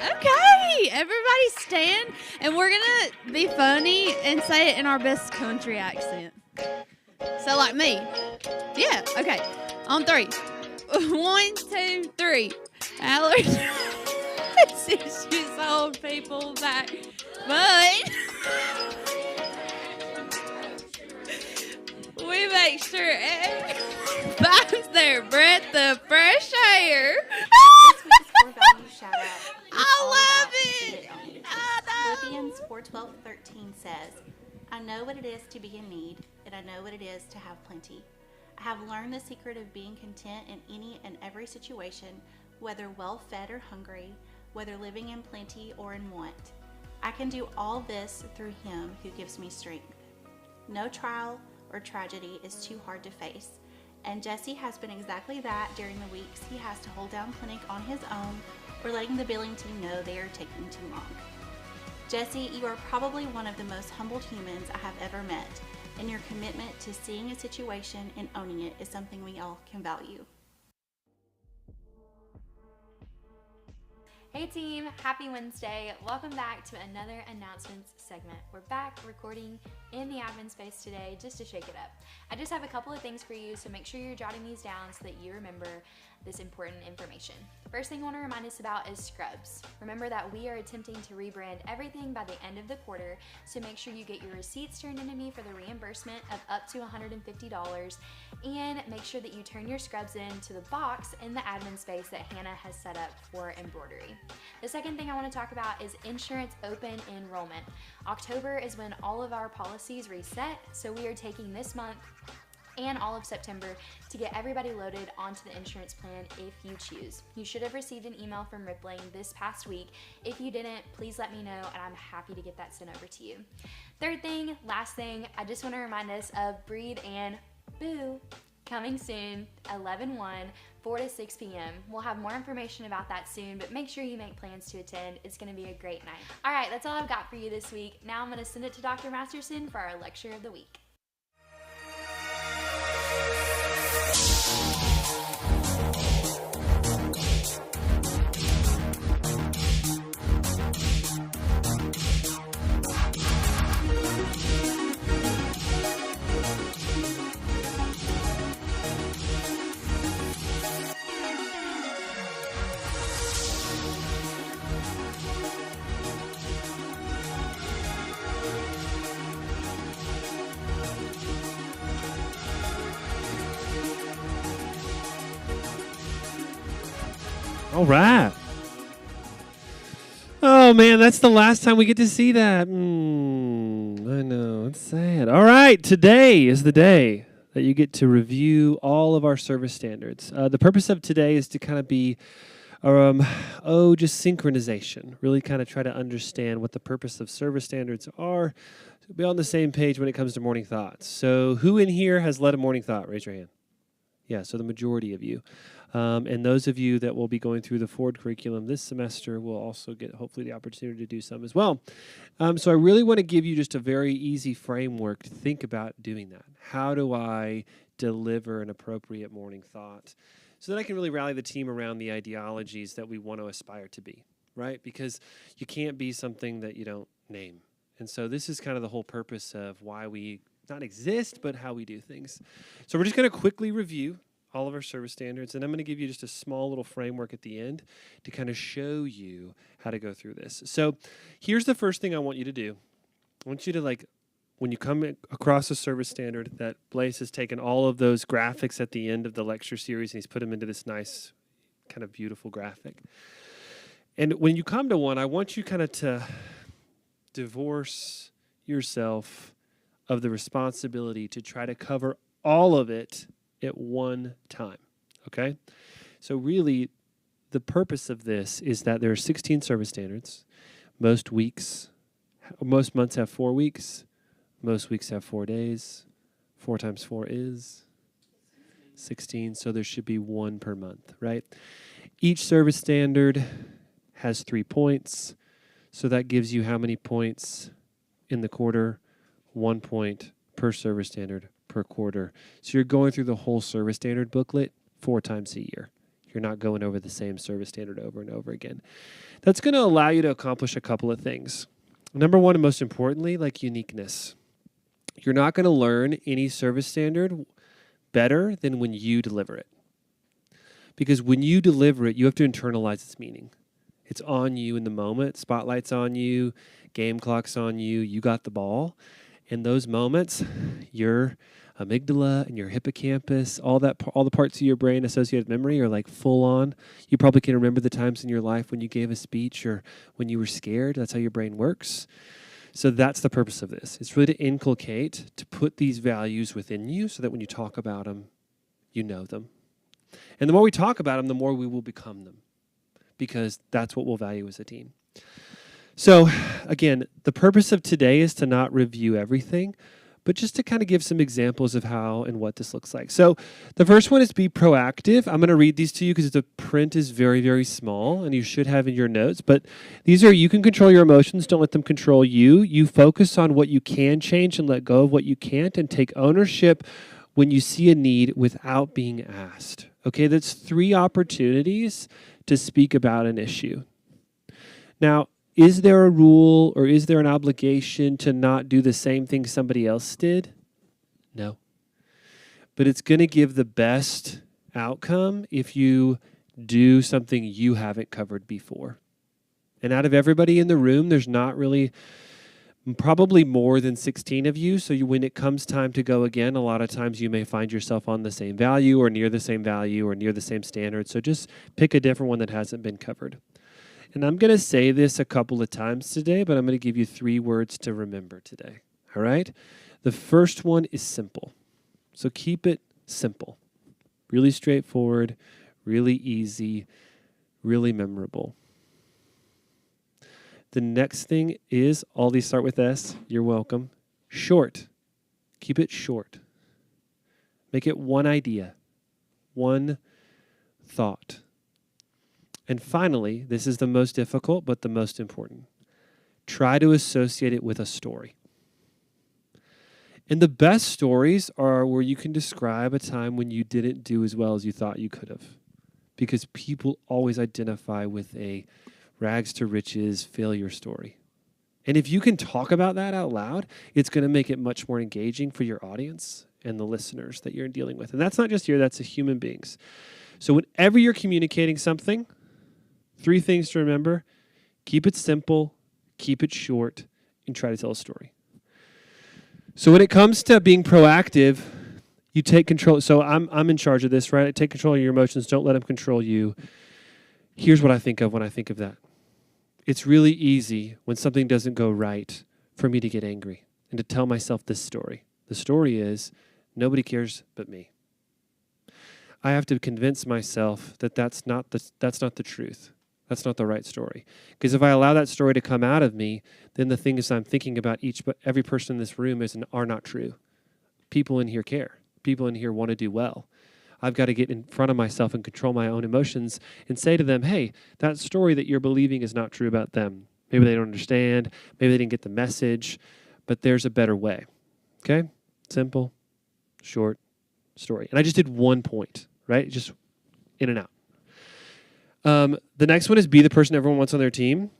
Okay, everybody stand, and we're gonna be funny and say it in our best country accent. So, like me. Yeah, okay. On three. 1, 2, 3. Allergies issues hold people back, but we make sure everybody finds their breath of fresh air. This week's core value shout out is all I love about see it. own it. I know. Philippians 4:12-13 says, I know what it is to be in need, and I know what it is to have plenty. I have learned the secret of being content in any and every situation, whether well fed or hungry, whether living in plenty or in want. I can do all this through Him who gives me strength. No trial or tragedy is too hard to face, and Jesse has been exactly that during the weeks he has to hold down clinic on his own or letting the billing team know they are taking too long. Jesse, you are probably one of the most humbled humans I have ever met, and your commitment to seeing a situation and owning it is something we all can value. Hey team, happy Wednesday. Welcome back to another announcements segment. We're back recording in the admin space today just to shake it up. I just have a couple of things for you, so make sure you're jotting these down so that you remember this important information. First thing I want to remind us about is scrubs. Remember that we are attempting to rebrand everything by the end of the quarter, so make sure you get your receipts turned into me for the reimbursement of up to $150, and make sure that you turn your scrubs into the box in the admin space that Hannah has set up for embroidery. The second thing I want to talk about is insurance open enrollment. October is when all of our policies reset, so we are taking this month and all of September to get everybody loaded onto the insurance plan if you choose. You should have received an email from Rippling this past week. If you didn't, please let me know and I'm happy to get that sent over to you. Third thing, last thing, I just want to remind us of Breed and Boo coming soon, 11/1, 4 to 6 p.m. We'll have more information about that soon, but make sure you make plans to attend. It's going to be a great night. All right, that's all I've got for you this week. Now I'm going to send it to Dr. Masterson for our lecture of the week. All right. Oh, man, that's the last time we get to see that. I know, it's sad. All right, today is the day that you get to review all of our service standards. The purpose of today is to kind of be just synchronization. Really kind of try to understand what the purpose of service standards are. So be on the same page when it comes to morning thoughts. So who in here has led a morning thought? Raise your hand. Yeah, so the majority of you. And those of you that will be going through the Ford curriculum this semester will also get hopefully the opportunity to do some as well. So I really want to give you just a very easy framework to think about doing that. How do I deliver an appropriate morning thought so that I can really rally the team around the ideologies that we want to aspire to be, right? Because you can't be something that you don't name. And so this is kind of the whole purpose of why we not exist, but how we do things. So we're just going to quickly review all of our service standards, and I'm going to give you just a small little framework at the end to kind of show you how to go through this. So here's the first thing I want you to do. I want you to, when you come across a service standard, that Blaise has taken all of those graphics at the end of the lecture series and he's put them into this nice, kind of beautiful graphic. And when you come to one, I want you kind of to divorce yourself of the responsibility to try to cover all of it at one time, okay? So really, the purpose of this is that there are 16 service standards. Most months have 4 weeks. Most weeks have 4 days. 4 times 4 is 16, so there should be one per month, right? Each service standard has 3 points, so that gives you how many points in the quarter? 1 point per service standard per quarter. So you're going through the whole service standard booklet 4 times a year. You're not going over the same service standard over and over again. That's going to allow you to accomplish a couple of things. Number one, and most importantly, uniqueness. You're not going to learn any service standard better than when you deliver it. Because when you deliver it, you have to internalize its meaning. It's on you in the moment. Spotlight's on you. Game clock's on you. You got the ball. In those moments, your amygdala and your hippocampus, all the parts of your brain associated with memory are full on. You probably can remember the times in your life when you gave a speech or when you were scared. That's how your brain works. So that's the purpose of this. It's really to inculcate, to put these values within you so that when you talk about them, you know them. And the more we talk about them, the more we will become them, because that's what we'll value as a team. So, again, the purpose of today is to not review everything, but just to kind of give some examples of how and what this looks like. So, the first one is be proactive. I'm going to read these to you because the print is very, very small, and you should have in your notes. But these are, you can control your emotions. Don't let them control you. You focus on what you can change and let go of what you can't, and take ownership when you see a need without being asked. Okay, that's 3 opportunities to speak about an issue. Now, is there a rule or is there an obligation to not do the same thing somebody else did? No. But it's going to give the best outcome if you do something you haven't covered before. And out of everybody in the room, there's not really, probably more than 16 of you. So when it comes time to go again, a lot of times you may find yourself on the same value or near the same value or near the same standard. So just pick a different one that hasn't been covered. And I'm going to say this a couple of times today, but I'm going to give you 3 words to remember today. All right? The first one is simple. So keep it simple. Really straightforward, really easy, really memorable. The next thing is, all these start with S. You're welcome. Short. Keep it short. Make it one idea, one thought. And finally, this is the most difficult, but the most important. Try to associate it with a story. And the best stories are where you can describe a time when you didn't do as well as you thought you could have. Because people always identify with a rags to riches failure story. And if you can talk about that out loud, it's going to make it much more engaging for your audience and the listeners that you're dealing with. And that's not just you, that's the human beings. So whenever you're communicating something, 3 things to remember: keep it simple, keep it short, and try to tell a story. So when it comes to being proactive, you take control. So I'm in charge of this, right? Take control of your emotions. Don't let them control you. Here's what I think of when I think of that. It's really easy when something doesn't go right for me to get angry and to tell myself this story. The story is, nobody cares but me. I have to convince myself that that's not the truth. That's not the right story. Because if I allow that story to come out of me, then the things I'm thinking about every person in this room are not true. People in here care. People in here want to do well. I've got to get in front of myself and control my own emotions and say to them, hey, that story that you're believing is not true about them. Maybe they don't understand. Maybe they didn't get the message. But there's a better way. Okay? Simple, short story. And I just did 1 point, right? Just in and out. The next one is be the person everyone wants on their team.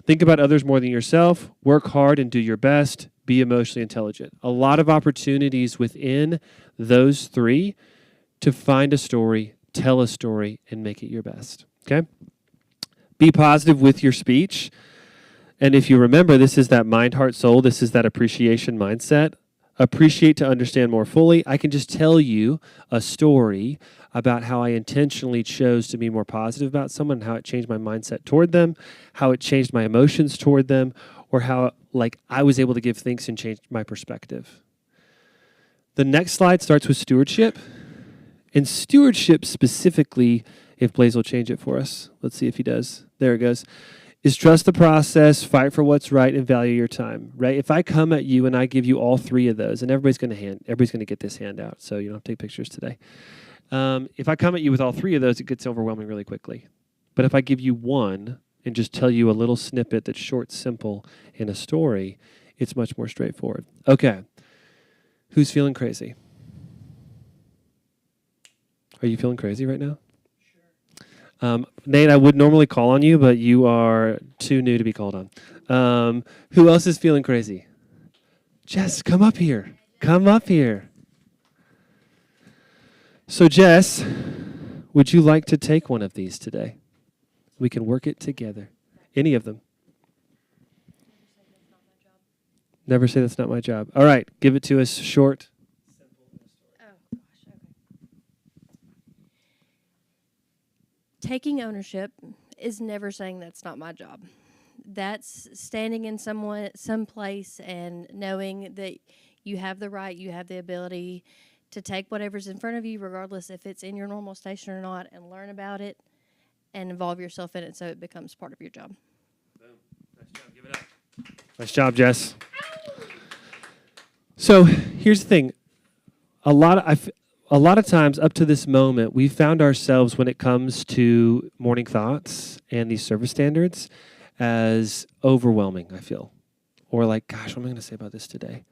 Think about others more than yourself. Work hard and do your best. Be emotionally intelligent. A lot of opportunities within those 3 to find a story, tell a story, and make it your best. Okay? Be positive with your speech. And if you remember, this is that mind, heart, soul. This is that appreciation mindset. Appreciate to understand more fully. I can just tell you a story about how I intentionally chose to be more positive about someone, how it changed my mindset toward them, how it changed my emotions toward them, or how I was able to give thanks and change my perspective. The next slide starts with stewardship. And stewardship specifically, if Blaze will change it for us. Let's see if he does. There it goes. Is trust the process, fight for what's right, and value your time, right? If I come at you and I give you all 3 of those, and everybody's going to get this handout, so you don't have to take pictures today. If I come at you with all 3 of those, it gets overwhelming really quickly. But if I give you 1 and just tell you a little snippet that's short, simple, in a story, it's much more straightforward. Okay. Who's feeling crazy? Are you feeling crazy right now? Sure. Nate, I would normally call on you, but you are too new to be called on. Who else is feeling crazy? Jess, come up here. Come up here. So, Jess, would you like to take one of these today? We can work it together. Any of them. Never say that's not my job. All right, give it to us short. Taking ownership is never saying that's not my job. That's standing in some place and knowing that you have the right, you have the ability to take whatever's in front of you, regardless if it's in your normal station or not, and learn about it and involve yourself in it so it becomes part of your job. Boom. Nice job. Give it up. Nice job, Jess. So here's the thing. A lot of times up to this moment, we've found ourselves when it comes to morning thoughts and these service standards as overwhelming, I feel. Or like, gosh, what am I going to say about this today?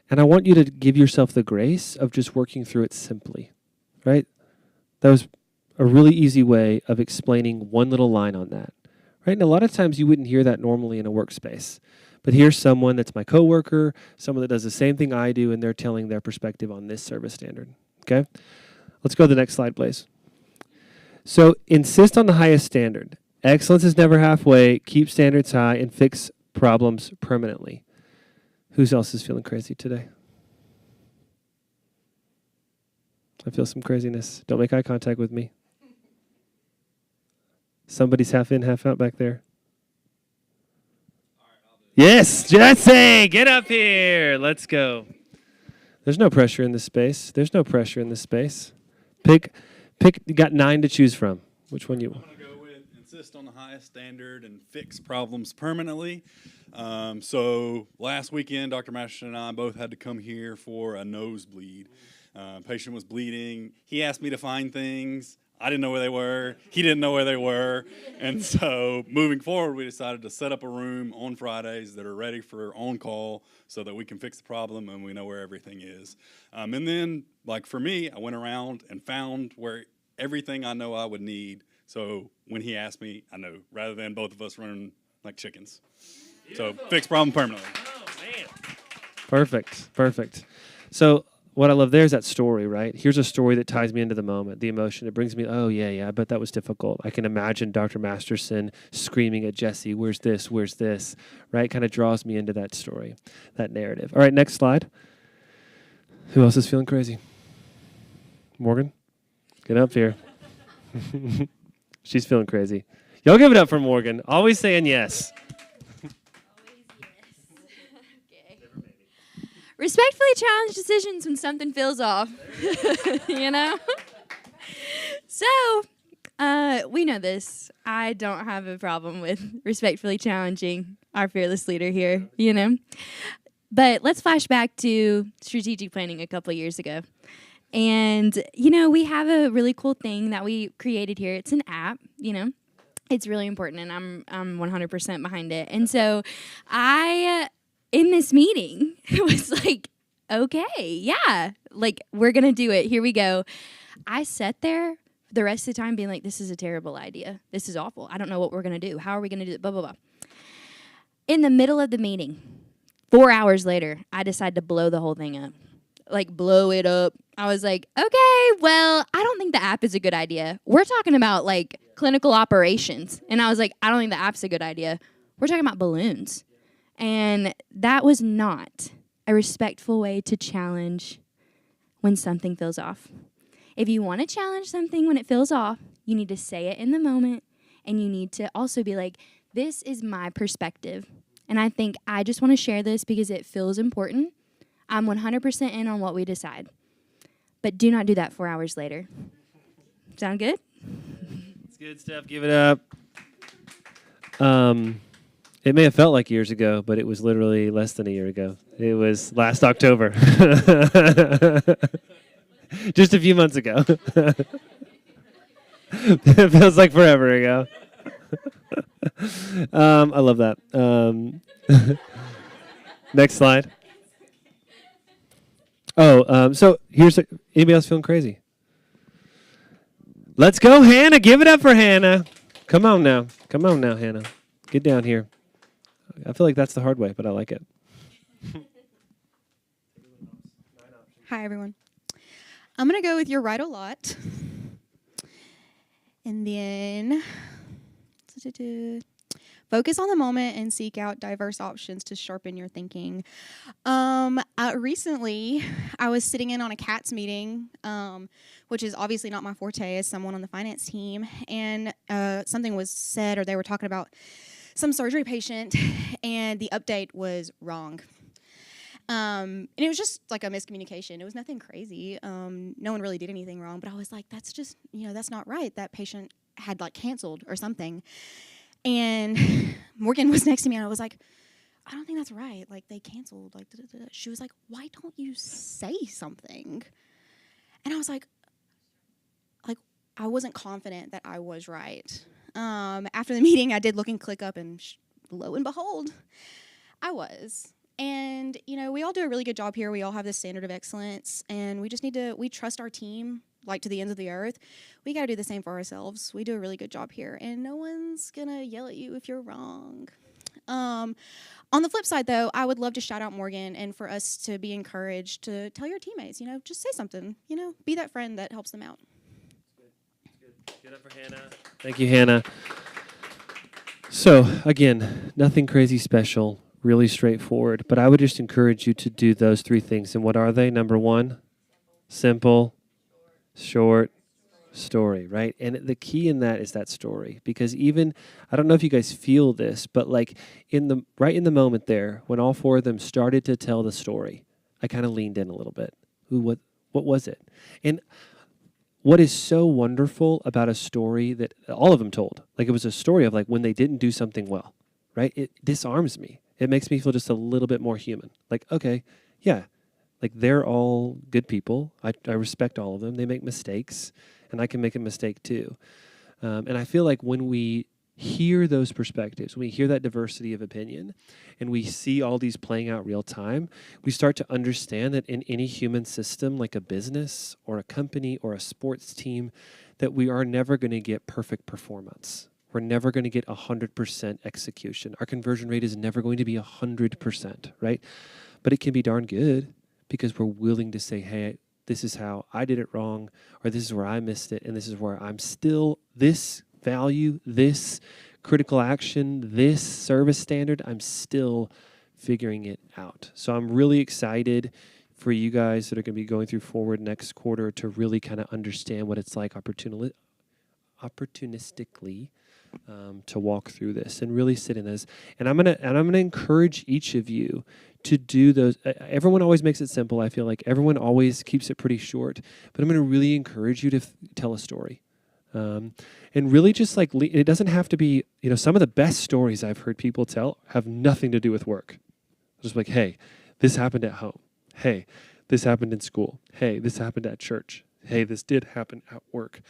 And I want you to give yourself the grace of just working through it simply, right? That was a really easy way of explaining one little line on that, right? And a lot of times you wouldn't hear that normally in a workspace. But here's someone that's my coworker, someone that does the same thing I do, and they're telling their perspective on this service standard. Okay? Let's go to the next slide, please. So insist on the highest standard. Excellence is never halfway. Keep standards high and fix problems permanently. Who else is feeling crazy today? I feel some craziness. Don't make eye contact with me. Somebody's half in, half out back there. Yes, Jesse, get up here. Let's go. There's no pressure in this space. There's no pressure in this space. Pick. You got 9 to choose from. Which one you want? I'm going to go with insist on the highest standard and fix problems permanently. So last weekend, Dr. Masterson and I both had to come here for a nosebleed. Patient was bleeding. He asked me to find things. I didn't know where they were. He didn't know where they were. And so moving forward, we decided to set up a room on Fridays that are ready for on-call so that we can fix the problem and we know where everything is. And then, like for me, I went around and found where everything I know I would need. So when he asked me, I know, rather than both of us running like chickens. So fix problem permanently. Oh, man. Perfect. So what I love there is that story, right? Here's a story that ties me into the moment, the emotion. It brings me, oh, yeah, I bet that was difficult. I can imagine Dr. Masterson screaming at Jesse, where's this, right? Kind of draws me into that story, that narrative. All right, next slide. Who else is feeling crazy? Morgan? Get up here. She's feeling crazy. Y'all give it up for Morgan. Always saying yes. Respectfully challenge decisions when something feels off. You know? So, we know this. I don't have a problem with respectfully challenging our fearless leader here, you know. But let's flash back to strategic planning a couple years ago. And, you know, we have a really cool thing that we created here. It's an app, you know. It's really important, and I'm 100% behind it. And so I, in this meeting, was like, okay, yeah, like, we're going to do it. Here we go. I sat there the rest of the time being like, this is a terrible idea. This is awful. I don't know what we're going to do. How are we going to do it? Blah, blah, blah. In the middle of the meeting, 4 hours later, I decided to blow the whole thing up. Like, blow it up. I was like, okay, well, I don't think the app is a good idea. We're talking about, like, clinical operations. And I was like, I don't think the app's a good idea. We're talking about balloons. And that was not a respectful way to challenge when something feels off. If you want to challenge something when it feels off, you need to say it in the moment, and you need to also be like, this is my perspective. And I think I just want to share this because it feels important. I'm 100% in on what we decide. But do not do that 4 hours later. Sound good? It's good stuff. Give it up. It may have felt like years ago, but it was literally less than a year ago. It was last October. Just a few months ago. It feels like forever ago. I love that. Next slide. So here's anybody else feeling crazy? Let's go, Hannah. Give it up for Hannah. Come on now, Hannah. Get down here. I feel like that's the hard way, but I like it. Hi, everyone. I'm going to go with you're right a lot. And then focus on the moment and seek out diverse options to sharpen your thinking. Recently, I was sitting in on a CATS meeting, which is obviously not my forte as someone on the finance team, and something was said, or they were talking about some surgery patient, and the update was wrong. And it was just like a miscommunication. It was nothing crazy. No one really did anything wrong, but I was like, that's just, that's not right. That patient had like canceled or something. And Morgan was next to me, and I was like, I don't think that's right. Like, they canceled. Like, She was like, why don't you say something? And I was like, I wasn't confident that I was right. After the meeting, I did look and click up, and lo and behold, I was. And, we all do a really good job here. We all have this standard of excellence, and we just we trust our team, like to the ends of the earth. We got to do the same for ourselves. We do a really good job here, and no one's going to yell at you if you're wrong. On the flip side, though, I would love to shout out Morgan and for us to be encouraged to tell your teammates, just say something, be that friend that helps them out. Good. Get up for Hannah. Thank you, Hannah. So, again, nothing crazy special. Really straightforward, but I would just encourage you to do those three things. And what are they? Number one, simple, short story, right? And the key in that is that story, because even, I don't know if you guys feel this, but like right in the moment there, when all four of them started to tell the story, I kind of leaned in a little bit. What was it? And what is so wonderful about a story that all of them told, like it was a story of like when they didn't do something well, right? It disarms me. It makes me feel just a little bit more human. Like, okay, yeah, like they're all good people. I respect all of them. They make mistakes, and I can make a mistake too. And I feel like when we hear those perspectives, when we hear that diversity of opinion, and we see all these playing out real time, we start to understand that in any human system, like a business or a company or a sports team, that we are never going to get perfect performance. We're never going to get 100% execution. Our conversion rate is never going to be 100%, right? But it can be darn good because we're willing to say, hey, this is how I did it wrong, or this is where I missed it, and this is where I'm still, this value, this critical action, this service standard, I'm still figuring it out. So I'm really excited for you guys that are going to be going through Forward next quarter to really kind of understand what it's like opportunistically to walk through this and really sit in this. And I'm gonna encourage each of you to do those. Everyone always makes it simple. I feel like everyone always keeps it pretty short, but I'm gonna really encourage you to tell a story. And really just like, it doesn't have to be, some of the best stories I've heard people tell have nothing to do with work. Just like, hey, this happened at home. Hey, this happened in school. Hey, this happened at church. Hey, this did happen at work.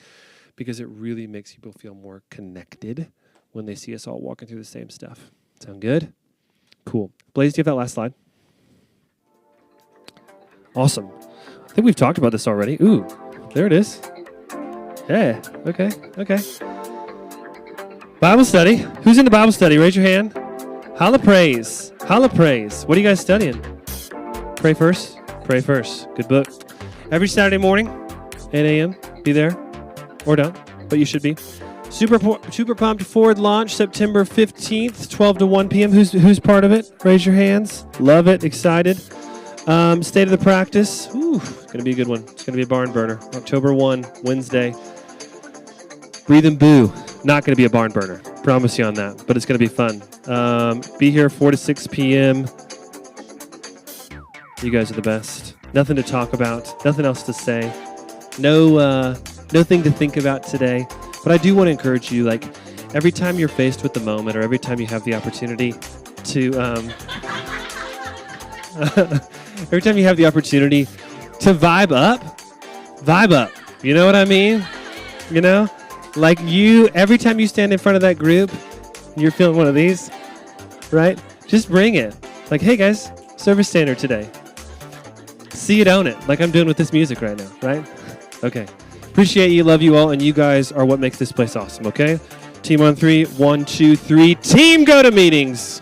Because it really makes people feel more connected when they see us all walking through the same stuff. Sound good? Cool. Blaze, do you have that last slide? Awesome. I think we've talked about this already. Ooh, there it is. Yeah, okay. Bible study. Who's in the Bible study? Raise your hand. Holla praise. What are you guys studying? Pray first. Good book. Every Saturday morning, 8 a.m., be there. Or don't, but you should be. Super Pumped Forward launch September 15th, 12 to 1 p.m. Who's part of it? Raise your hands. Love it. Excited. State of the Practice. Ooh, it's going to be a good one. It's going to be a barn burner. October 1, Wednesday. Breathe and Boo. Not going to be a barn burner. Promise you on that, but it's going to be fun. Be here 4 to 6 p.m. You guys are the best. Nothing to talk about. Nothing else to say. Nothing to think about today. But I do want to encourage you, like, every time you're faced with the moment or every time you have the opportunity to, every time you have the opportunity to vibe up. You know what I mean? Like every time you stand in front of that group, you're feeling one of these, right? Just bring it. Like, hey guys, service standard today. See it, own it, like I'm doing with this music right now, right? Okay. Appreciate you, love you all, and you guys are what makes this place awesome, okay? Team on 3, 1, 2, 3. Team go to meetings.